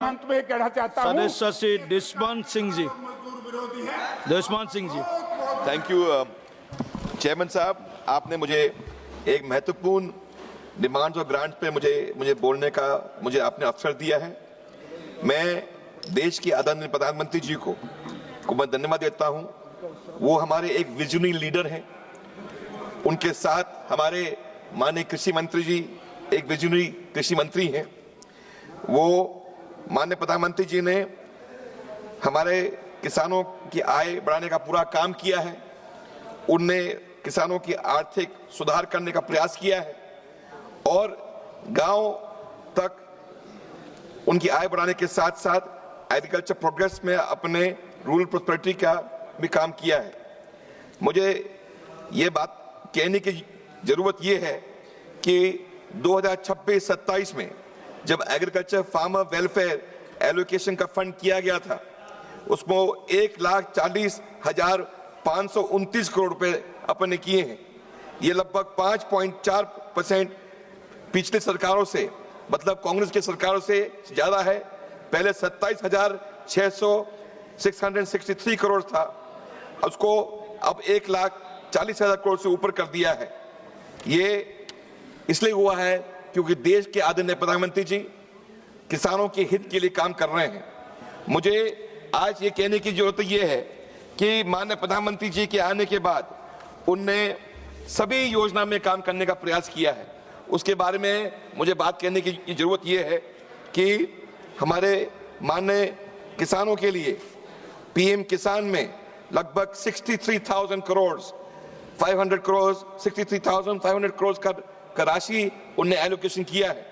अंत में कहना चाहता हूं, सदस्य Shri Dushmant Singh ji. Thank you chairman साहब, आपने मुझे एक महत्वपूर्ण डिमांड्स और ग्रांट पे मुझे बोलने का आपने अवसर दिया है। मैं देश के आदरणीय प्रधानमंत्री जी को मैं धन्यवाद देता हूं। वो हमारे एक विजनरी लीडर हैं। उनके साथ हमारे माननीय कृषि मंत्री जी एक विजनरी कृषि मंत्री हैं। वो माननीय प्रधानमंत्री जी ने हमारे किसानों की आय बढ़ाने का पूरा काम किया है। उनने किसानों की आर्थिक सुधार करने का प्रयास किया है और गांव तक उनकी आय बढ़ाने के साथ साथ एग्रीकल्चर प्रोग्रेस में अपने रूरल प्रोस्पेरिटी का भी काम किया है। मुझे ये बात कहने की जरूरत ये है कि 2026-27 में जब एग्रीकल्चर फार्मर वेलफेयर एलोकेशन का फंड किया गया था, उसमें 1,40,529 करोड़ रुपए अपने किए हैं। ये लगभग 5.4% पिछली सरकारों से, मतलब कांग्रेस की सरकारों से ज्यादा है। पहले 27,663 करोड़ था, उसको अब 1,40,000 करोड़ से ऊपर कर दिया है। ये इसलिए हुआ है क्योंकि देश के आदरणीय प्रधानमंत्री जी किसानों के हित के लिए काम कर रहे हैं। मुझे आज ये कहने की जरूरत ये है कि माननीय प्रधानमंत्री जी के आने के बाद उनने सभी योजना में काम करने का प्रयास किया है। उसके बारे में मुझे बात कहने की जरूरत ये है कि हमारे माननीय किसानों के लिए पीएम किसान में लगभग 63,500 करोड़ का राशि उनने एलोकेशन किया है।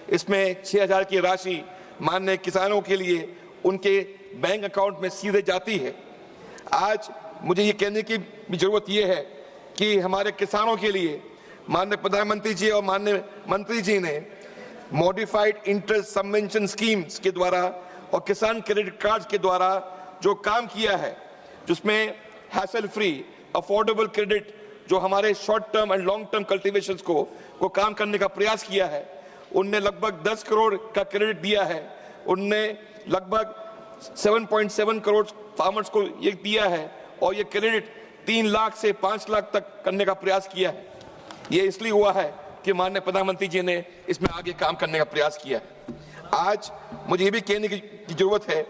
इसमें 6,000 की राशि माननीय किसानों के लिए उनके बैंक अकाउंट में सीधे जाती है। आज मुझे ये कहने की जरूरत ये है कि हमारे किसानों के लिए माननीय प्रधानमंत्री जी और माननीय मंत्री जी ने मॉडिफाइड इंटरेस्ट सबवेंशन स्कीम्स के द्वारा और किसान क्रेडिट कार्ड के द्वारा जो काम किया है, जिसमें हैसल फ्री अफोर्डेबल क्रेडिट जो हमारे short term and long term cultivations को काम करने का प्रयास किया है। उनने लगभग 10 करोड़ का क्रेडिट दिया है। उनने लगभग 7.7 करोड़ फार्मर्स को ये दिया है और ये क्रेडिट 3 लाख से 5 लाख तक करने का प्रयास किया है। ये इसलिए हुआ है कि माननीय प्रधानमंत्री जी ने इसमें आगे काम करने का प्रयास किया है। आज मुझे ये भी कहने की जरूरत है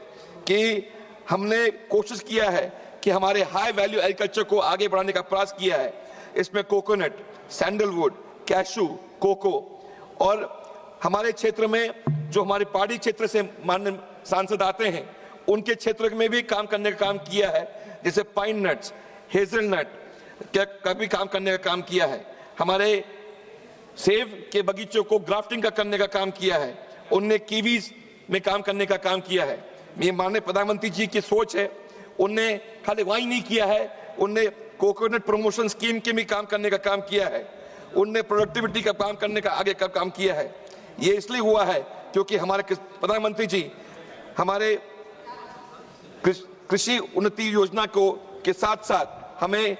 कि हमने कोशिश किया है कि हमारे हाई वैल्यू एग्रीकल्चर को आगे बढ़ाने का प्रयास किया है। इसमें कोकोनट, सैंडलवुड, कैशू, कोको और हमारे क्षेत्र में जो हमारे पहाड़ी क्षेत्र से माननीय सांसद आते हैं, उनके क्षेत्र में भी काम करने का काम किया है। जैसे पाइन नट्स, हेजलनट का भी काम करने का काम किया है। हमारे सेब के बगीचों को ग्राफ्टिंग का करने का काम किया है। उनने कीवीज में काम करने का काम किया है। ये माननीय प्रधानमंत्री जी की सोच है। उनने खाली वही नहीं किया है, उनने कोकोनट प्रमोशन स्कीम के भी काम करने का काम किया है। उनने प्रोडक्टिविटी का काम करने का आगे का काम किया है। ये इसलिए हुआ है क्योंकि हमारे प्रधानमंत्री जी हमारे कृषि उन्नति योजना को के साथ साथ हमें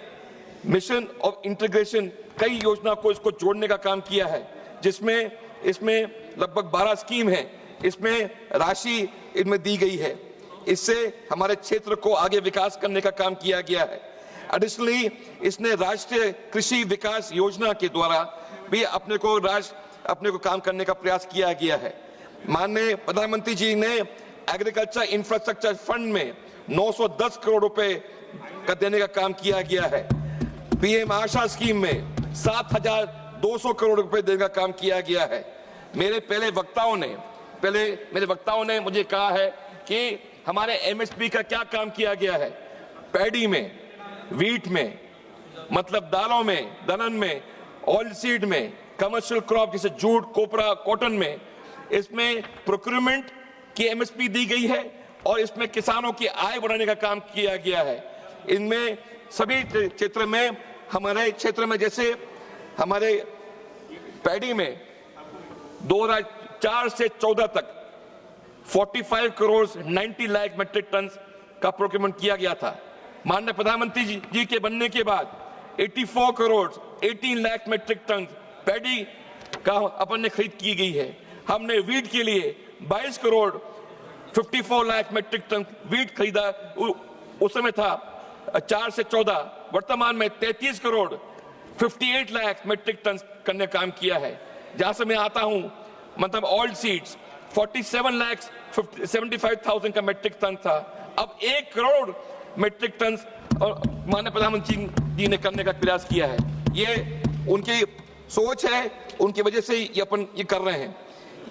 मिशन ऑफ इंटीग्रेशन कई योजना को इसको जोड़ने का काम किया है, जिसमें इसमें लगभग 12 स्कीम है। इसमें राशि इनमें दी गई है। इससे हमारे क्षेत्र को आगे विकास करने का काम किया गया है। एडिशनली इसने राष्ट्रीय कृषि विकास योजना के द्वारा भी अपने को काम करने का प्रयास किया गया है। माननीय प्रधानमंत्री जी ने एग्रीकल्चर इंफ्रास्ट्रक्चर फंड में 910 करोड़ रुपए का देने का काम किया गया है। पीएम आशा स्कीम में 7,200 करोड़ रुपए देने का काम किया गया है। मेरे वक्ताओं ने मुझे कहा है कि हमारे एमएसपी का क्या काम किया गया है। पैडी में, वीट में, मतलब दालों में, दलहन में, ऑयल सीड में, कमर्शियल क्रॉप जैसे जूट, कोपरा, कॉटन में, इसमें प्रोक्यूरमेंट की एमएसपी दी गई है और इसमें किसानों की आय बढ़ाने का काम किया गया है। इनमें सभी क्षेत्र में, हमारे क्षेत्र में जैसे हमारे पैडी में 2004 से 14 तक 45 करोड़ 90 लाख मीट्रिक टन का प्रोक्यूरमेंट किया गया था। माननीय प्रधानमंत्री जी के बनने के बाद 84 crore 18 lakh metric tonne paddy का अपन ने खरीद की गई है। हमने वीट के लिए 22 crore 54 lakh metric tonne wheat खरीदा, उस समय था 4 से 14, वर्तमान में 33 करोड़ 58 लाख मेट्रिक टन करने का काम किया है। जहां से मैं आता हूं, मतलब ऑयल सीड्स 47 लाख 75,000 का मेट्रिक टन था, अब 1 करोड़ मेट्रिक टन माननीय प्रधानमंत्री जी ने करने का प्रयास किया है। ये उनकी सोच है, उनकी वजह से ये अपन ये कर रहे हैं।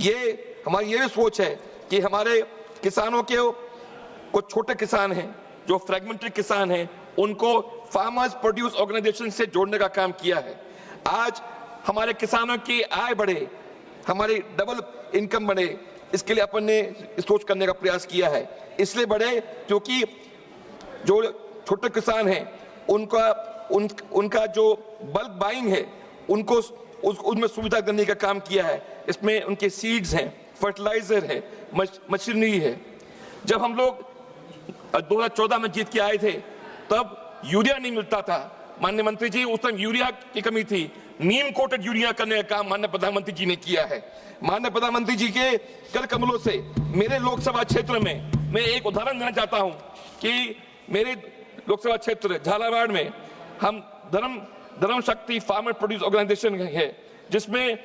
ये हमारी ये भी सोच है कि हमारे किसानों के कुछ छोटे किसान हैं जो फ्रेगमेंटरी किसान हैं, उनको फार्मर्स प्रोड्यूस ऑर्गेनाइजेशन से जोड़ने का काम किया है। आज हमारे किसानों की आय बढ़े, हमारी डबल इनकम बढ़े, इसके लिए अपन ने सोच करने का प्रयास किया है। इसलिए बढ़े क्योंकि जो छोटे किसान हैं उनका जो बल्क बाइंग है उनको उनमें सुविधा देने का काम किया है। इसमें उनके सीड्स हैं, फर्टिलाइजर है, मशीनरी है। जब हम लोग 2014 में जीत के आए थे तब यूरिया नहीं मिलता था। माननीय मंत्री जी, उस टाइम यूरिया की कमी थी, नीम कोटेड यूरिया करने का काम माननीय प्रधानमंत्री जी ने किया है। माननीय प्रधानमंत्री जी के कर कमलों से मेरे लोकसभा क्षेत्र में मैं एक उदाहरण देना चाहता हूं कि मेरे लोकसभा क्षेत्र झालावाड़ में हम धर्म शक्ति फार्मर प्रोड्यूस ऑर्गेनाइजेशन है, जिसमें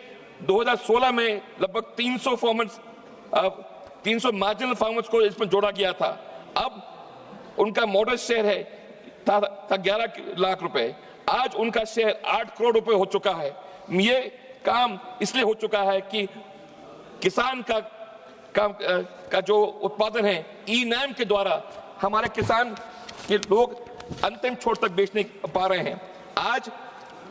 2016 में लगभग 300 मार्जिनल फार्मर्स को इसमें जोड़ा गया था। अब उनका मॉडल शेयर है था 11 लाख रुपए, आज उनका शेयर 8 करोड़ रुपए हो चुका है। ये काम इसलिए हो चुका है कि किसान का जो उत्पादन है ई नैम के द्वारा हमारे किसान के लोग अंतिम छोर तक बेचने पा रहे हैं। आज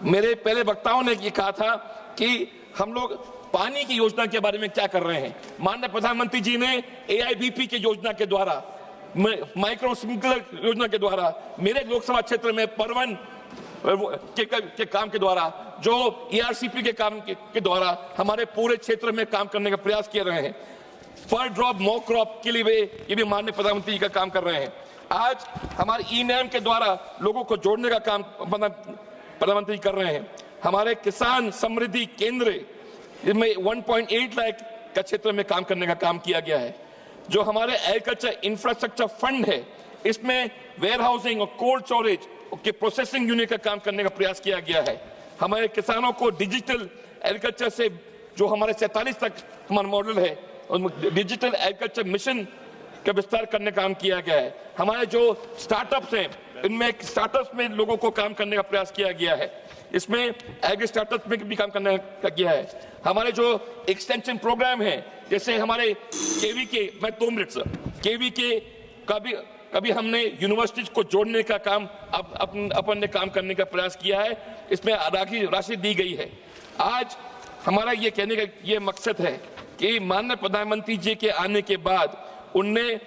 मेरे पहले वक्ताओं ने ये कहा था कि हम लोग पानी की योजना के बारे में क्या कर रहे हैं। माननीय प्रधानमंत्री जी ने AIBP के योजना के द्वारा, माइक्रो स्प्रिंकलर योजना के द्वारा, मेरे लोकसभा क्षेत्र में परवन के काम के द्वारा, जो ERCP के काम के द्वारा हमारे पूरे क्षेत्र में काम करने का प्रयास किए रहे हैं। पर ड्रॉप मो क्रॉप के लिए ये भी माननीय प्रधानमंत्री जी का काम कर रहे हैं। आज हमारे ई-नैम के द्वारा लोगों को जोड़ने का काम प्रधानमंत्री कर रहे हैं। हमारे किसान समृद्धि केंद्र में 1.8 लाख का क्षेत्र में काम करने का काम किया गया है। जो हमारे एग्रीकल्चर इंफ्रास्ट्रक्चर फंड है, इसमें वेयर हाउसिंग और कोल्ड स्टोरेज के प्रोसेसिंग यूनिट का काम करने का प्रयास किया गया है। हमारे किसानों को डिजिटल एग्रीकल्चर से जो हमारे 47 तक हमारा मॉडल है, डिजिटल एग्रीकल्चर मिशन का विस्तार करने का काम किया गया है। हमारे जो स्टार्टअप्स हैं, इनमें स्टार्टअप्स में लोगों को काम करने का प्रयास किया गया है। इसमें एग्री स्टार्टअप में भी काम करने का किया है। हमारे जो एक्सटेंशन प्रोग्राम है, जैसे हमारे KVK, मैं 2 मिनट सर, KVK कभी हमने यूनिवर्सिटीज को जोड़ने का काम अपन ने काम करने का प्रयास किया है। इसमें राशि दी गई है। आज हमारा ये कहने का ये मकसद है कि माननीय प्रधानमंत्री जी के आने के बाद उनने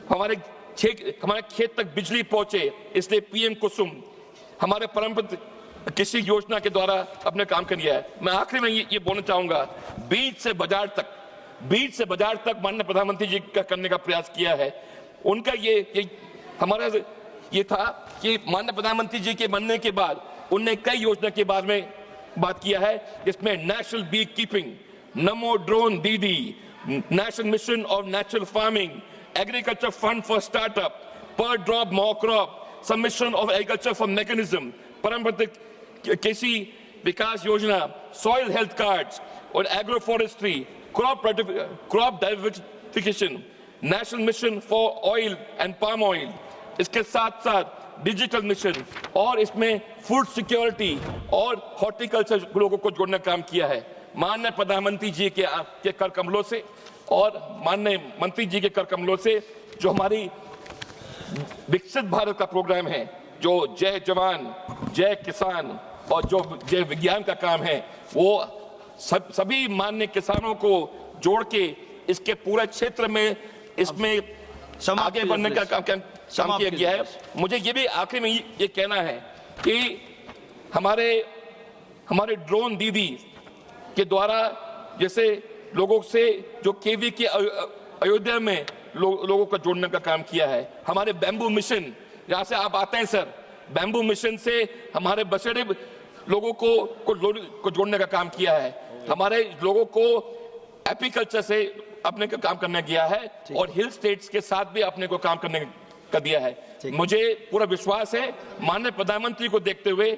हमारे खेत तक बिजली पहुंचे, इसलिए PM कुसुम हमारे परंपरागत कृषि योजना के द्वारा अपने काम कर लिया है। मैं आखिरी में ये बोलना चाहूंगा, बीज से बाजार तक माननीय प्रधानमंत्री जी का करने का प्रयास किया है। उनका हमारा ये था कि माननीय प्रधानमंत्री जी के बनने के बाद उनने कई योजना के बारे में बात किया है, जिसमें नेशनल बी कीपिंग, नमो ड्रोन दीदी, national mission of natural farming, agriculture fund for startup, पर ड्रॉप मो crop, submission of agriculture for mechanism, परंपरागत कृषि विकास योजना, सॉइल हेल्थ कार्ड्स और agro forestry, crop diversification, national mission for oil and palm oil, इसके साथ साथ डिजिटल मिशन और इसमें फूड सिक्योरिटी और हॉर्टिकल्चर लोगों को जोड़ने का काम किया है। माननीय प्रधानमंत्री जी के कर कमलों से और माननीय मंत्री जी के कर कमलों से जो हमारी विकसित भारत का प्रोग्राम है, जो जय जवान जय किसान और जो जय विज्ञान का काम है, वो सभी माननीय किसानों को जोड़ के इसके पूरे क्षेत्र में इसमें आगे बढ़ने का काम किया गया है। मुझे ये भी आखिरी में ये कहना है कि हमारे ड्रोन दीदी के द्वारा जैसे लोगों से जो KV के अयोध्या में लोगों को जोड़ने का काम किया है। हमारे बैम्बू मिशन, जहां से आप आते हैं सर, बैम्बू मिशन से हमारे बसेड़े लोगों को जोड़ने का काम किया है। हमारे लोगों को एपीकल्चर से अपने को काम करने किया है और हिल स्टेट्स के साथ भी अपने को काम करने का दिया है। मुझे पूरा विश्वास है माननीय प्रधानमंत्री को देखते हुए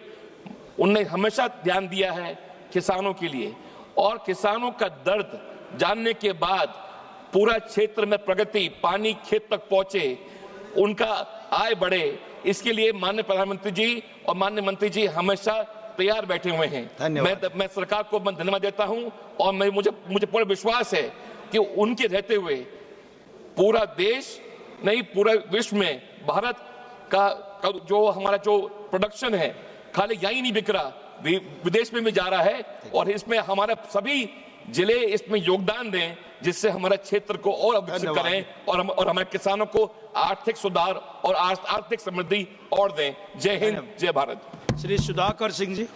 उन्होंने हमेशा ध्यान दिया है किसानों के लिए, और किसानों का दर्द जानने के बाद पूरा क्षेत्र में प्रगति, पानी खेत तक पहुंचे, उनका आय बढ़े, इसके लिए माननीय प्रधानमंत्री जी और माननीय मंत्री जी हमेशा तैयार बैठे हुए हैं। मैं सरकार को धन्यवाद देता हूं और मुझे पूरा विश्वास है कि उनके रहते हुए पूरा देश नहीं पूरा विश्व में भारत का जो हमारा जो प्रोडक्शन है खाली यही नहीं बिक रहा, विदेश में भी जा रहा है, और इसमें हमारा सभी जिले इसमें योगदान दें जिससे हमारे क्षेत्र को और विकसित करें और हमारे किसानों को आर्थिक सुधार और आर्थिक समृद्धि और दें। जय हिंद, जय भारत। श्री सुधाकर सिंह जी।